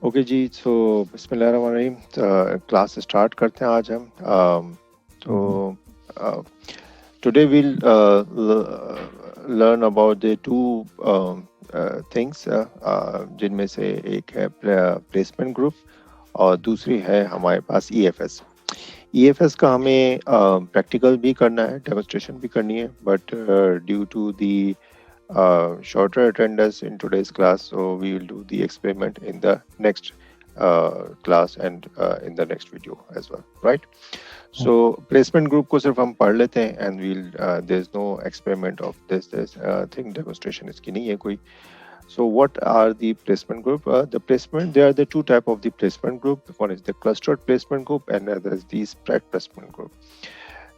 Okay जी, सो बिस्मिल्लाहिर्रहमानिर्रहीम। Class start करते हैं आज हम। तो today we'll learn about the two things, जिनमें से एक है प्लेसमेंट ग्रुप और दूसरी है हमारे पास ईएफएस। ईएफएस का हमें प्रैक्टिकल भी करना है, डेमोन्स्ट्रेशन भी करनी है, but due to the shorter attendance in today's class, so we will do the experiment in the next class and in the next video as well, right? So placement group को सिर्फ हम पढ़ लेते हैं and we'll there's no experiment of this thing, demonstration इसकी नहीं है कोई. So what are the placement group? There are the two type of the placement group. One is the clustered placement group and other is the spread placement group.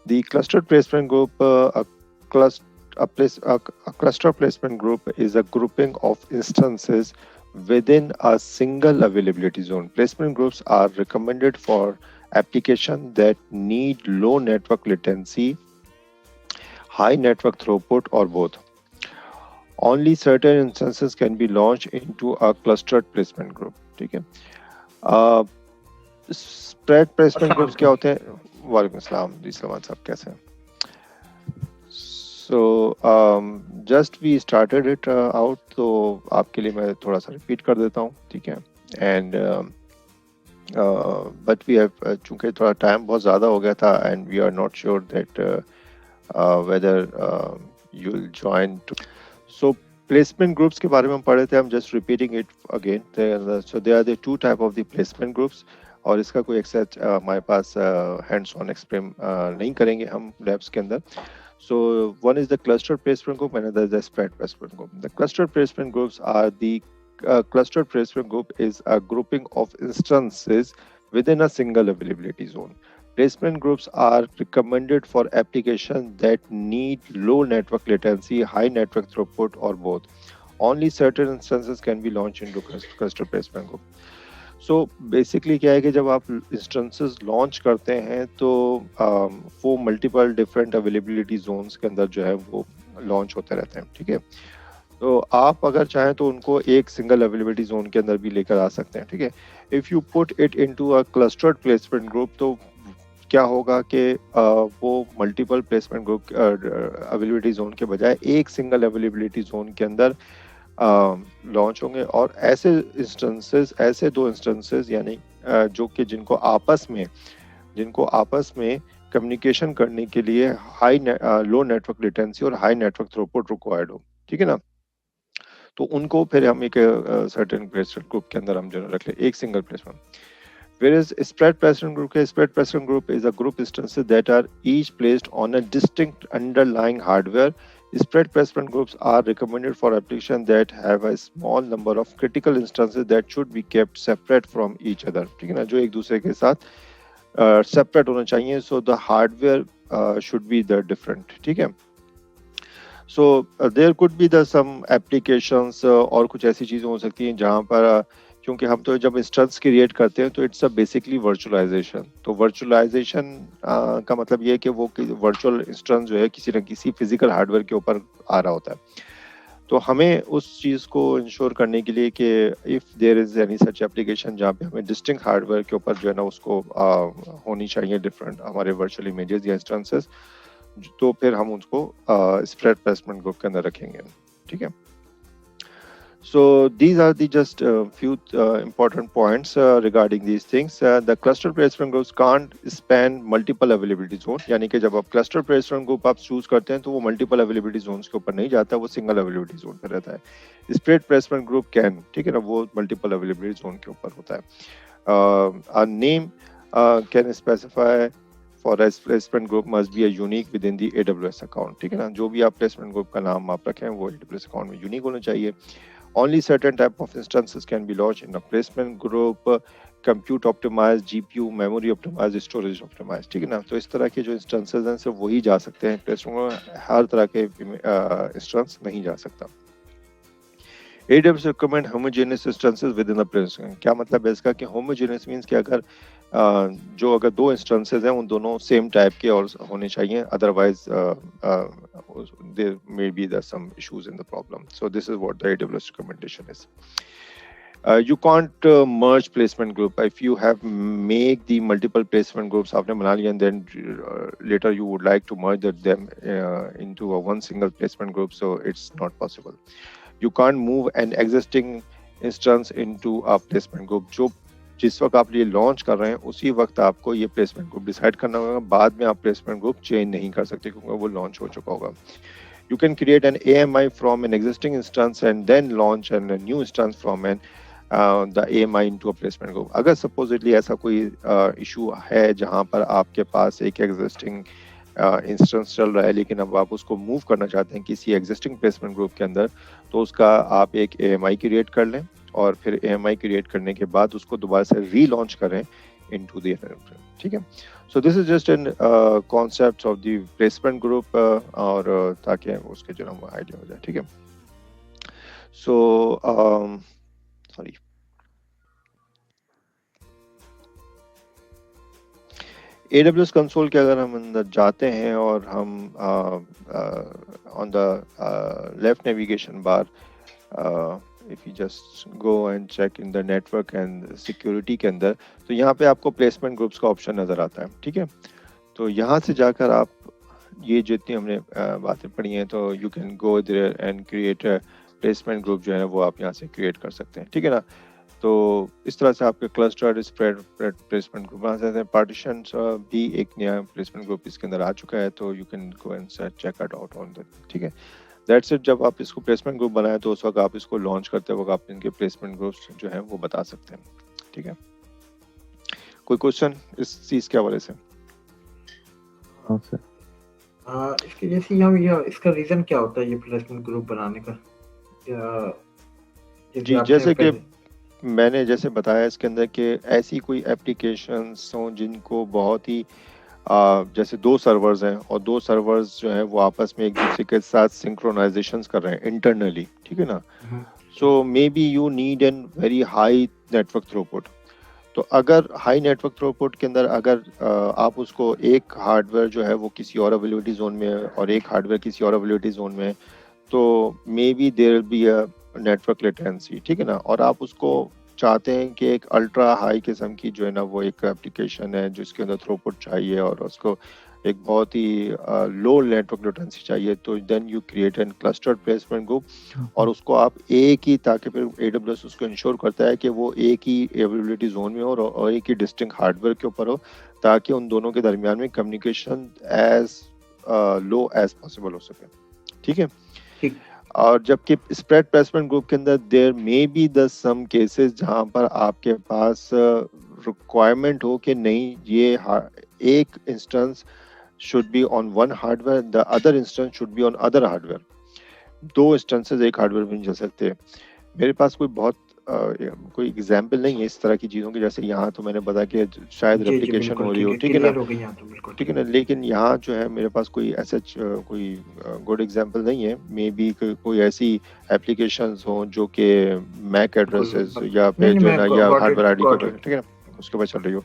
The clustered placement group, cluster a cluster placement group is a grouping of instances within a single availability zone. Placement groups are recommended for applications that need low network latency, high network throughput, or both. Only certain instances can be launched into a clustered placement group. ठीक है. Spread placement groups क्या होते हैं? वालेकुम अस्सलाम जी, सलमान साहब कैसे हैं? So just we started it out, तो आपके लिए मैं थोड़ा सा रिपीट कर देता हूँ, ठीक है? एंड बट वी हैव, चूँकि थोड़ा टाइम बहुत ज़्यादा हो गया था and we are not sure that whether you will join too. So placement groups के बारे में हम पढ़े थे, हम just repeating it again. So they are the two type of the placement groups, और इसका कोई एक्सेट हमारे पास हैंड्स ऑन एक्सप्लेन नहीं करेंगे हम लैब्स के अंदर. So one is the cluster placement group and another is the spread placement group. The cluster placement groups are the clustered placement group is a grouping of instances within a single availability zone. Placement groups are recommended for applications that need low network latency, high network throughput, or both. Only certain instances can be launched into cluster placement group. So basically क्या है कि जब आप instances launch करते हैं तो वो multiple different availability Jones के अंदर जो है वो लॉन्च होते रहते हैं, ठीक है? तो आप अगर चाहें तो उनको एक सिंगल अवेलेबिलिटी जोन के अंदर भी लेकर आ सकते हैं, ठीक है? If you put it into a clustered placement group, तो क्या होगा कि वो multiple placement group availability zone के बजाय एक सिंगल अवेलेबिलिटी जोन के अंदर लॉन्च होंगे. और ऐसे दो इंस्टेंसेस यानी जो कि जिनको आपस में कम्युनिकेशन करने के लिए लो नेटवर्क लेटेंसी और हाई नेटवर्क थ्रूपुट रिक्वायर्ड हो, ठीक है ना? तो उनको फिर हम एक सर्टेन प्लेसमेंट ग्रुप के अंदर हम जो रख ले, एक single placement. Whereas spread placement group is a group instances that are each placed on a distinct underlying hardware. Spread placement groups are recommended for applications that have a small number of critical instances that should be kept separate from each other. ठीक है ना, जो एक दूसरे के साथ separate होना चाहिए. So the hardware should be the different. ठीक है. So there could be the some applications और कुछ ऐसी चीज़ें हो सकती हैं जहाँ पर क्योंकि हम तो जब इंस्टेंस क्रिएट करते हैं तो इट्स अ बेसिकली वर्चुअलाइजेशन. तो वर्चुअलाइजेशन का मतलब ये है कि वो वर्चुअल इंस्टेंस जो है किसी न किसी फिजिकल हार्डवेयर के ऊपर आ रहा होता है. तो हमें उस चीज़ को इंश्योर करने के लिए कि if there is any such application जहाँ पे हमें डिस्टिंक्ट हार्डवेयर के ऊपर जो है ना उसको होनी चाहिए डिफरेंट हमारे वर्चुअल इमेजेस या इंस्टेंसेस, तो फिर हम उसको स्प्रेड प्लेसमेंट ग्रुप के अंदर रखेंगे, ठीक है? So these are the just few important points regarding these things. The cluster placement groups can't span multiple availability zone. यानी कि जब आप cluster placement group आप choose करते हैं तो वो multiple availability zones के ऊपर नहीं जाता, वो single availability zone पे रहता है. Spread placement group can, ठीक है ना, वो multiple availability zone के ऊपर होता है. A name can specify for a placement group must be a unique within the AWS account. ठीक है ना, जो भी आप placement group का नाम आप रखें वो AWS account में unique होना चाहिए. Only certain type of instances can be launched in a placement group. Compute optimized, GPU, memory optimized, storage optimized. ठीक है ना? तो इस तरह के जो instances हैं सिर्फ वही जा सकते हैं placement में, हर तरह के instance नहीं जा सकता. AWS recommend homogeneous instances within the placement. क्या मतलब है इसका कि homogeneous means कि अगर दो instances हैं उन दोनों same type के और होने चाहिए, otherwise there may be some issues in the problem. So this is what the AWS recommendation is. You can't merge placement group. If you have make the multiple placement groups आपने बना लिया and then later you would like to merge them into a one single placement group, so it's not possible. You can't move an existing instance into a placement group. जो जिस वक्त आप ये launch कर रहे हैं उसी वक्त आपको ये प्लेसमेंट ग्रुप डिसाइड करना होगा, बाद में आप प्लेसमेंट ग्रुप चेंज नहीं कर सकते क्योंकि वो लॉन्च हो चुका होगा. You can create an AMI from an existing instance and then launch a new instance from the AMI into a placement group. अगर supposedly ऐसा कोई इशू है जहां पर आपके पास एक एग्जिस्टिंग इंस्टेंस चल रहा है लेकिन अब आप उसको मूव करना चाहते हैं किसी एग्जिस्टिंग प्लेसमेंट ग्रुप के अंदर, तो उसका आप एक AMI क्रिएट कर लें और फिर AMI क्रिएट करने के बाद उसको दोबारा से रीलॉन्च करें इनटू द, ठीक है. So this is just an concept of the placement group और ताकि उसके जो ना आइडिया हो जाए, ठीक है. सो सॉरी, AWS कंसोल के अगर हम अंदर जाते हैं और हम on the left navigation bar if you just go and check in the network and security के अंदर, तो यहाँ पे आपको placement groups का ऑप्शन नजर आता है, ठीक है. तो यहाँ से जाकर आप ये जितनी हमने बातें पढ़ी हैं तो you can go there and create a placement group जो है वो आप यहाँ से create कर सकते हैं, ठीक है ना. तो इस तरह से आपके क्लस्टर्ड स्प्रेड प्लेसमेंट ग्रुप बना सकते हैं. पार्टीशन भी एक नया प्लेसमेंट ग्रुप इसके अंदर आ चुका है, तो you can go and check it out on the, ठीक है. That's it. जब आप इसको प्लेसमेंट ग्रुप बनाए तो उस वक्त आप इसको लॉन्च करते वक्त आप इनके प्लेसमेंट ग्रुप्स जो है वो बता सकते हैं, ठीक है. कोई क्वेश्चन इस चीज के हवाले से? हाँ सर. इसके जैसे हम ये इसका रीजन क्या होता है ये प्लेसमेंट ग्रुप बनाने का? जी, जैसे कि मैंने जैसे बताया इसके अंदर कि ऐसी कोई एप्लीकेशंस हों जिनको बहुत ही जैसे दो सर्वर्स हैं और दो सर्वर्स जो हैं वो आपस में एक दूसरे के साथ सिंक्रोनाइजेशंस कर रहे हैं इंटरनली, ठीक है ना. So maybe you need an very high network throughput. तो अगर हाई नेटवर्क थ्रूपुट के अंदर अगर आप उसको एक हार्डवेयर जो है वो किसी और अवेलेबिलिटी जोन में है और एक हार्डवेयर किसी और अवेलेबिलिटी जोन में है, तो maybe there will be a network latency, ठीक है ना. और आप उसको चाहते हैं कि एक अल्ट्रा हाई किस्म की जो है ना वो एक एप्लीकेशन है जिसके अंदर थ्रूपुट चाहिए और उसको एक बहुत ही लो नेटवर्क लेटेंसी चाहिए, तो then you create an clustered placement group और उसको आप एक ही, ताकि फिर AWS उसको इंश्योर करता है कि वो एक ही अवेलेबिलिटी जोन में हो और एक ही डिस्टिंक्ट हार्डवेयर के ऊपर हो, ताकि उन दोनों के दरमियान में communication as low as possible हो सके, ठीक है. और जबकि स्प्रेड प्लेसमेंट ग्रुप के अंदर there may be the some cases जहां पर आपके पास रिक्वायरमेंट हो कि नहीं ये एक instance should be on one hardware, the other instance should be on other hardware. दो इंस्टेंसेस एक हार्डवेयर में नहीं चल सकते. मेरे पास कोई बहुत कोई एग्जाम्पल नहीं है इस तरह की चीज़ों की, जैसे यहाँ तो मैंने बताया कि शायद रेप्लिकेशन हो रही हो, ठीक है ना, ठीक है ना. लेकिन यहाँ जो है मेरे पास कोई ऐसा कोई गुड एग्जाम्पल नहीं है. मे बी कोई ऐसी एप्लीकेशंस हो जो कि मैक एड्रेसेस या फिर जो है ना या हार्डवेयर आईडी के, ठीक है ना, उसके बाद चल रही हो.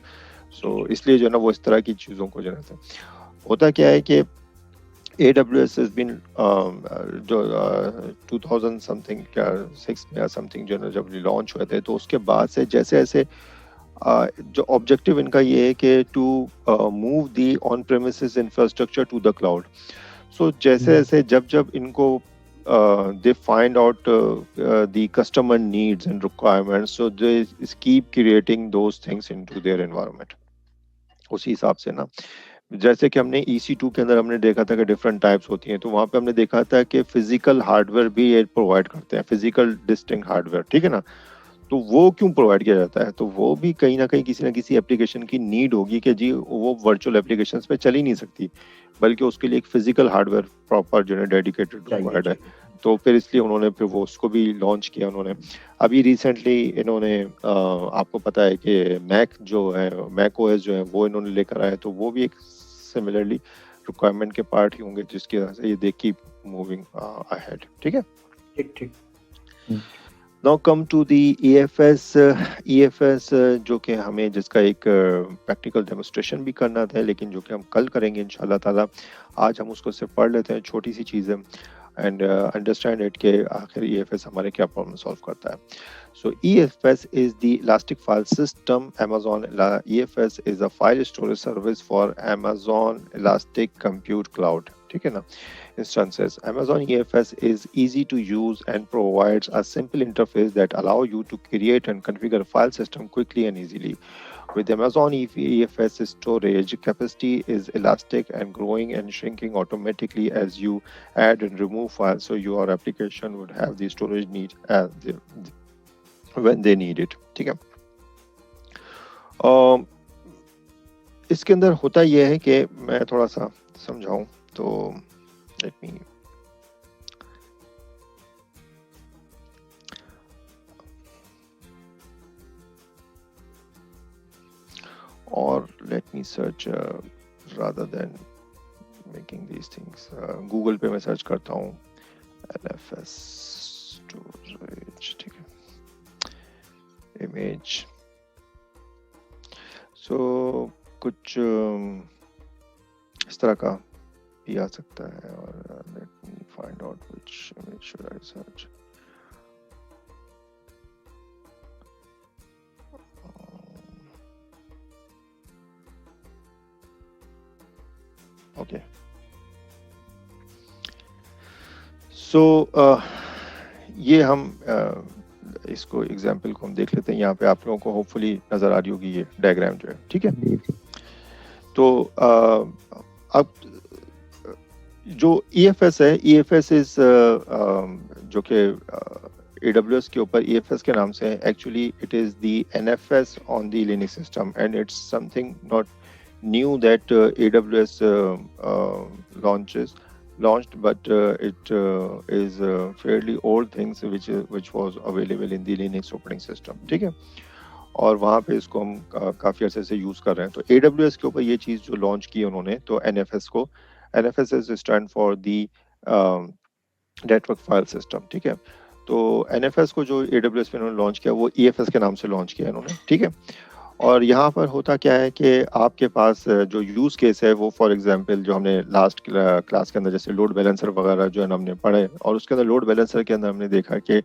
सो इसलिए जो है ना वो इस तरह की चीज़ों को जो है होता क्या है कि AWS has been जो 2000 समथिंग क्या 6 में या समथिंग जो है जब लॉन्च हुए थे, तो उसके बाद से जैसे जैसे जो ऑब्जेक्टिव इनका ये है कि to move the on premises infrastructure to the cloud. So जैसे जैसे जब इनको they find out the customer needs and requirements, so they keep creating those things into their environment. उसी हिसाब से ना, जैसे कि हमने EC2 के अंदर हमने देखा था कि डिफरेंट टाइप्स होती हैं, तो वहाँ पे हमने देखा था कि फिजिकल हार्डवेयर भी ये प्रोवाइड करते हैं, फिजिकल डिस्टिंक्ट हार्डवेयर, ठीक है ना. तो वो क्यों प्रोवाइड किया जाता है? तो वो भी कहीं ना कहीं किसी ना किसी एप्लीकेशन की नीड होगी कि जी वो वर्चुअल एप्लीकेशंस पे चल ही नहीं सकती, बल्कि उसके लिए एक फिजिकल हार्डवेयर प्रॉपर जो है डेडिकेटेड रिक्वायर्ड है. तो फिर इसलिए उन्होंने फिर वो उसको भी लॉन्च किया उन्होंने. अभी रिसेंटली इन्होंने आपको पता है कि मैक जो है, मैक OS जो है वो इन्होंने लेकर आए, तो वो भी एक सिमिलरली रिक्वायरमेंट के पार्ट ही होंगे जिसकी वजह से ये दे कीप मूविंग अहेड, ठीक है. ठीक. Now come to the EFS जो कि हमें जिसका एक प्रैक्टिकल डेमोस्ट्रेशन भी करना था, लेकिन जो कि हम कल करेंगे इंशाल्लाह ताला. आज हम उसको सिर्फ पढ़ लेते हैं, छोटी सी चीज़ है. एंड अंडरस्टैंड इट के आखिर EFS हमारे क्या प्रॉब्लम सॉल्व करता है. So EFS is the Elastic File System. EFS is a file storage service for Amazon Elastic Compute Cloud. ठीक है ना? Instances. Amazon EFS is easy to use and provides a simple interface that allow you to create and configure file system quickly and easily. With Amazon EFS, storage capacity is elastic and growing and shrinking automatically as you add and remove files, so your application would have the storage need when they need it. ठीक है. इसके अंदर होता यह है कि मैं थोड़ा सा समझाऊं तो let me search rather than making these things. Google पे मैं सर्च करता हूँ LFS storage. ठीक है. Image. So कुछ इस तरह का भी आ सकता है. और let me find out which image should I search. Okay. So ये हम इसको एग्जाम्पल को हम देख लेते हैं. यहाँ पे आप लोगों को होपफुली नजर आ रही होगी ये डायग्राम जो है. ठीक है. तो अब जो EFS है, EFS इज जो कि AWS के ऊपर EFS के नाम से है. Actually it is the NFS on the Linux system and it's something not new that AWS launched, but it is fairly old things which was available in the Linux operating system. ठीक है. और वहाँ पे इसको हम काफ़ी अर्से से use कर रहे हैं. तो AWS के ऊपर ये चीज़ जो लॉन्च की उन्होंने, तो NFS को, NFS is stand for the network file system. ठीक है. तो NFS को जो AWS पे उन्होंने लॉन्च किया वो EFS के नाम से लॉन्च किया इन्होंने. ठीक है. और यहाँ पर होता क्या है कि आपके पास जो यूज़ केस है वो फॉर एग्जांपल जो हमने लास्ट क्लास के अंदर जैसे लोड बैलेंसर वगैरह जो है हमने पढ़े, और उसके अंदर लोड बैलेंसर के अंदर हमने देखा कि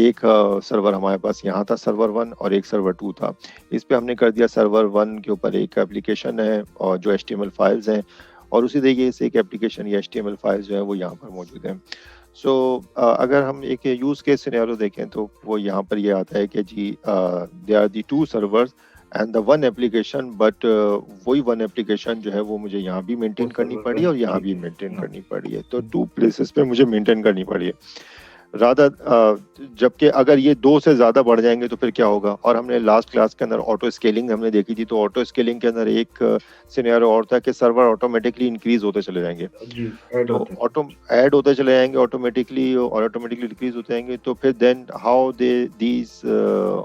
एक सर्वर हमारे पास यहाँ था, सर्वर 1, और एक सर्वर 2 था. इस पे हमने कर दिया सर्वर 1 के ऊपर एक एप्लीकेशन है और जो HTML फाइल्स हैं, और उसी तरीके से एक एप्लीकेशन या HTML फाइल्स जो है वो यहाँ पर मौजूद हैं. सो अगर हम एक यूज़ केस सिनेरियो देखें तो वो यहाँ पर ये आता है कि जी they are the 2 servers and the 1 application, but वही 1 एप्लीकेशन जो है वो मुझे यहाँ भी मेंटेन करनी पड़ी है और यहाँ भी मेंटेन करनी पड़ी है. तो 2 प्लेसेस पे मुझे मेंटेन करनी पड़ी है. रादर जबकि अगर ये 2 से ज़्यादा बढ़ जाएंगे तो फिर क्या होगा. और हमने लास्ट क्लास के अंदर ऑटो स्केलिंग हमने देखी थी. तो ऑटो स्केलिंग के अंदर एक सिनेरियो और था कि सर्वर ऑटोमेटिकली इंक्रीज होते चले जाएंगे, तो ऑटो ऐड होते चले जाएंगे ऑटोमेटिकली, और ऑटोमेटिकली डिक्रीज होते जाएंगे. तो फिर then how they these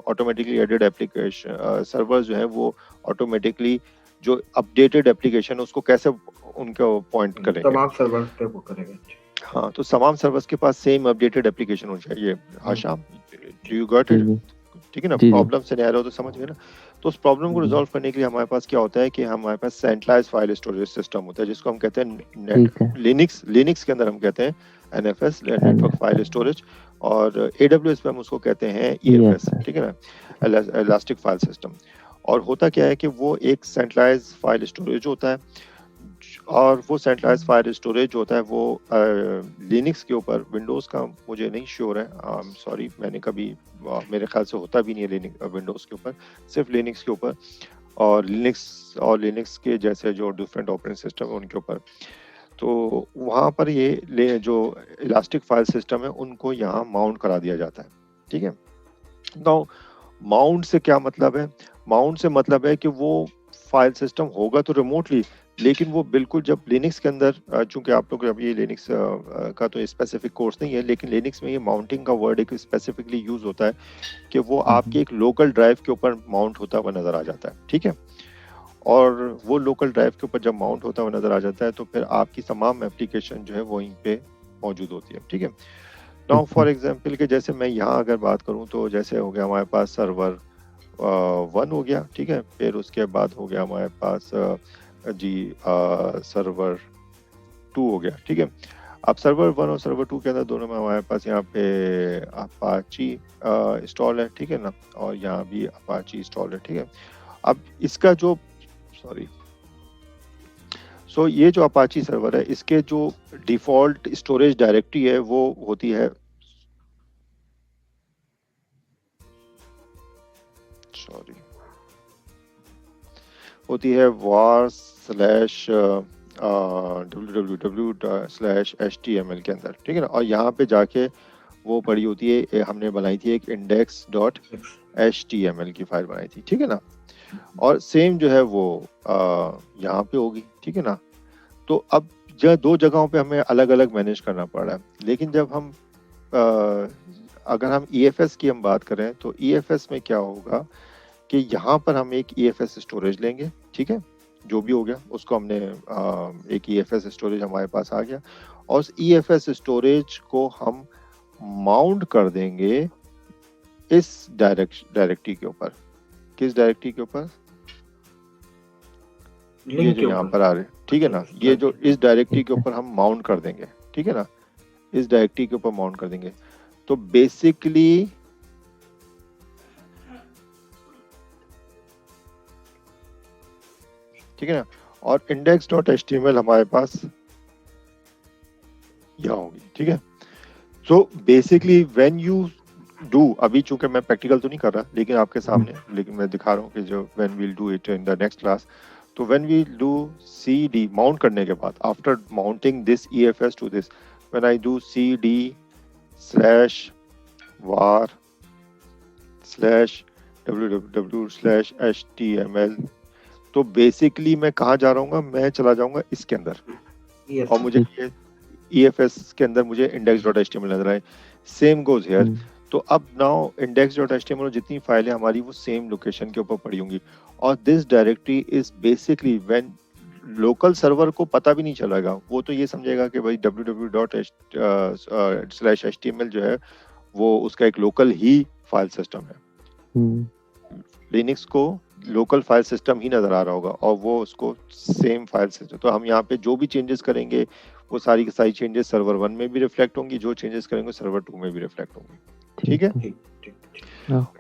automatically added application server जो है वो ऑटोमेटिकली जो अपडेटेड एप्लीकेशन है उसको कैसे उनको पॉइंट करेंगे, तमाम सर्वर पे वो करेंगे. हाँ, तो तमाम सर्वर्स के पास सेम अपडेटेड एप्लीकेशन हो चाहिए. आशा, डू यू गॉट इट? ठीक है ना. प्रॉब्लम सिनेरियो तो समझ गए ना. तो उस प्रॉब्लम को रिजॉल्व करने के लिए हमारे पास क्या होता है कि हमारे पास सेंट्रलाइज्ड फाइल स्टोरेज सिस्टम होता है जिसको हम कहते हैं लिनक्स के अंदर हम कहते हैं NFS, नेटवर्क फाइल स्टोरेज, और AWS पे हम उसको कहते हैं EFS. ठीक है ना, इलास्टिक फाइल सिस्टम. और होता क्या है कि वो एक सेंट्रलाइज्ड फाइल स्टोरेज होता है, और वो सेंट्रलाइज्ड फाइल स्टोरेज होता है वो लिनक्स के ऊपर. विंडोज़ का मुझे नहीं श्योर है, सॉरी, मैंने कभी मेरे ख्याल से होता भी नहीं है विंडोज़ के ऊपर, सिर्फ लिनक्स के ऊपर, और लिनक्स के जैसे जो डिफरेंट ऑपरेटिंग सिस्टम है उनके ऊपर. तो वहाँ पर ये जो इलास्टिक फाइल सिस्टम है उनको यहाँ माउंट करा दिया जाता है. ठीक है. नाउ माउंट से क्या मतलब है? माउंट से मतलब है कि वो फाइल सिस्टम होगा तो रिमोटली, लेकिन वो बिल्कुल जब लिनक्स के अंदर, चूंकि आप लोग अभी लिनक्स का तो स्पेसिफिक कोर्स नहीं है, लेकिन लिनक्स में ये माउंटिंग का वर्ड एक स्पेसिफिकली यूज होता है कि वो आपके एक लोकल ड्राइव के ऊपर माउंट होता हुआ नजर आ जाता है. ठीक है. और वो लोकल ड्राइव के ऊपर जब माउंट होता हुआ नजर आ जाता है तो फिर आपकी तमाम एप्लीकेशन जो है वहीं पे मौजूद होती है. ठीक है. नाउ फॉर एग्जांपल के जैसे मैं यहाँ अगर बात करूँ तो जैसे हो गया हमारे पास सर्वर 1 हो गया. ठीक है. फिर उसके बाद हो गया हमारे पास जी सर्वर 2 हो गया. ठीक है. अब सर्वर 1 और सर्वर 2 के अंदर दोनों में हमारे पास यहाँ पे अपाची इंस्टॉल है, ठीक है ना, और यहाँ भी अपाची इंस्टॉल है, ठीक है। अब इसका जो ये जो अपाची सर्वर है, इसके जो डिफॉल्ट स्टोरेज डायरेक्टरी है वो होती है var/www/html के अंदर, ठीक है ना। और यहाँ पे जाके वो पड़ी होती है, हमने बनाई थी एक index.html की फाइल बनाई थी, ठीक है ना। और सेम जो है वो यहाँ पे होगी, ठीक है ना। तो अब जो 2 जगहों पे हमें अलग अलग मैनेज करना पड़ रहा है, लेकिन जब हम अगर हम EFS की हम बात करें तो EFS में क्या होगा कि यहाँ पर हम एक EFS स्टोरेज लेंगे, ठीक है, जो भी हो गया उसको हमने एक EFS स्टोरेज हमारे पास आ गया, और उस EFS स्टोरेज को हम माउंट कर देंगे इस डायरेक्टरी के ऊपर। किस डायरेक्टरी के ऊपर? ये जो यहाँ पर आ रहे, ठीक है ना, ये जो इस डायरेक्टरी के ऊपर हम माउंट कर देंगे, ठीक है ना, इस डायरेक्टरी के ऊपर माउंट कर देंगे। तो बेसिकली ठीक है ना, और index.html हमारे पास यहाँ होगी, ठीक है। So basically when you do, अभी चूंकि मैं प्रैक्टिकल तो नहीं कर रहा लेकिन आपके सामने, लेकिन मैं दिखा रहा हूँ कि जो when we'll do it in the next class, तो when we do cd mount करने के बाद, after mounting this EFS to this, when I do cd/var/www/html, तो बेसिकली मैं कहाँ जा रहा हूँ, मैं चला जाऊंगा इसके अंदर, और मुझे ये EFS के अंदर मुझे index.html नजर आए। Same goes here. तो अब नाउ index.html जितनी फाइलें हमारी वो सेम लोकेशन के ऊपर पड़ी होंगी, और this directory is basically when local server को पता भी नहीं चलेगा, वो तो ये समझेगा कि भाई www.html जो है वो उसका एक लोकल ही फाइल सिस्टम है। लिनक्स को लोकल फाइल सिस्टम ही नजर आ रहा होगा, और वो उसको सेम फाइल सिस्टम। तो हम यहाँ पे जो भी चेंजेस करेंगे वो सारी की सारी चेंजेस सर्वर 1 में भी रिफ्लेक्ट होंगी, जो चेंजेस करेंगे सर्वर 2 में भी रिफ्लेक्ट होंगी, ठीक है।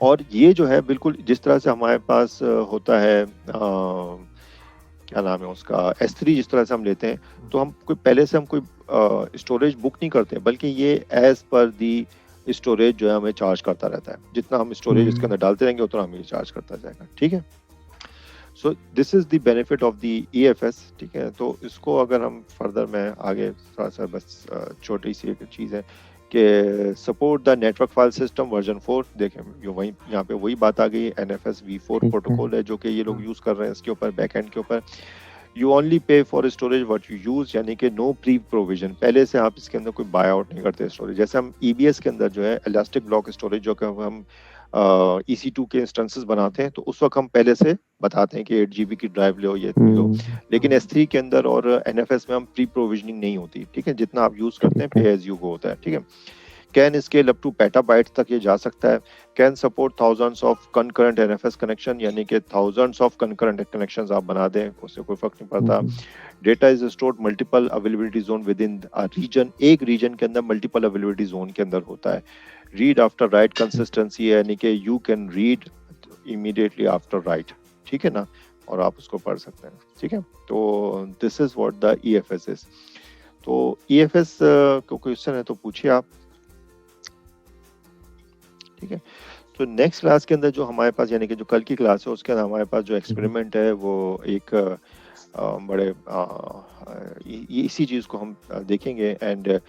और ये जो है बिल्कुल जिस तरह से हमारे पास होता है क्या नाम है उसका, S3 जिस तरह से हम लेते हैं, तो हम कोई पहले से हम कोई स्टोरेज बुक नहीं करते, बल्कि ये एज पर दी स्टोरेज जो है हमें चार्ज करता रहता है। जितना हम स्टोरेज इसके अंदर डालते रहेंगे उतना हमें चार्ज करता जाएगा, ठीक है। So this is the benefit of the EFS, ठीक है। तो इसको अगर हम फर्दर में आगे थोड़ा सा बस छोटी सी एक चीज़ है कि support the network file system version 4, देखें वही यहाँ पे वही बात आ गई, NFS v4 प्रोटोकॉल है जो कि ये लोग यूज़ कर रहे हैं इसके ऊपर, बैकएंड के ऊपर। You only pay for storage what you use, यानी कि नो प्री प्रोविजन, पहले से आप इसके अंदर कोई बाय आउट नहीं करते स्टोरेज। जैसे हम EBS के अंदर जो है इलास्टिक ब्लॉक स्टोरेज, जो कि हम EC2 के इंस्टेंसेस बनाते हैं, तो उस वक्त हम पहले से बताते हैं कि 8 GB की ड्राइव लो, ये लो। लेकिन S3 के अंदर और NFS में हम प्री प्रोविजनिंग नहीं होती, ठीक है, जितना आप यूज करते हैं पे एज यू गो होता है, ठीक है। Can scale up to petabytes तक ये जा सकता है। Can support thousands of concurrent NFS connection, यानी कि थाउजेंड्स ऑफ कंकरेंट कनेक्शंस आप बना दें, उससे कोई फर्क नहीं पड़ता। Data is stored multiple availability zone within a region, एक रीजन के अंदर मल्टीपल अवेलेबिलिटी जोन के अंदर होता है। रीड आफ्टर राइट कंसिस्टेंसी है, यानी कि you can read immediately after right, ठीक है ना, और आप उसको पढ़ सकते हैं, ठीक है। तो this is what the EFS is. तो EFS को क्वेश्चन है तो पूछिए आप, ठीक है। तो नेक्स्ट क्लास के अंदर जो हमारे पास, यानी कि जो कल की क्लास है, उसके अंदर हमारे पास जो एक्सपेरिमेंट है वो एक बड़े इसी चीज़ को हम देखेंगे, एंड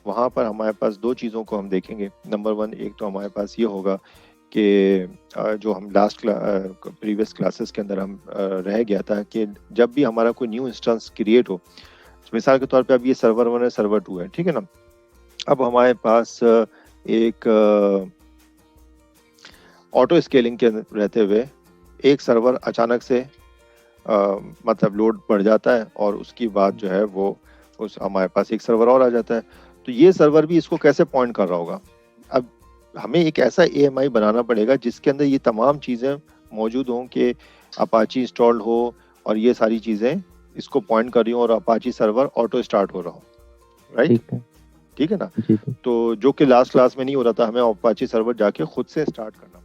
वहाँ पर हमारे पास 2 चीज़ों को हम देखेंगे। नंबर 1, एक तो हमारे पास ये होगा कि जो हम लास्ट प्रीवियस क्लासेस के अंदर हम रह गया था कि जब भी हमारा कोई न्यू इंस्टेंस क्रिएट हो, मिसाल के तौर पे अब ये सर्वर 1 है, सर्वर 2 है, ठीक है ना। अब हमारे पास एक ऑटो स्केलिंग के रहते हुए एक सर्वर अचानक से मतलब लोड बढ़ जाता है, और उसकी बाद जो है वो उस हमारे पास एक सर्वर और आ जाता है। तो ये सर्वर भी इसको कैसे पॉइंट कर रहा होगा। अब हमें एक ऐसा AMI बनाना पड़ेगा जिसके अंदर ये तमाम चीज़ें मौजूद हों कि अपाची इंस्टॉल्ड हो और ये सारी चीज़ें इसको पॉइंट कर रही हो और अपाची सर्वर ऑटो स्टार्ट हो रहा हो, राइट, ठीक है ठीक है ना। जी जी तो जो कि लास्ट क्लास में नहीं हो रहा था, हमें अपाचे सर्वर जाके खुद से स्टार्ट करना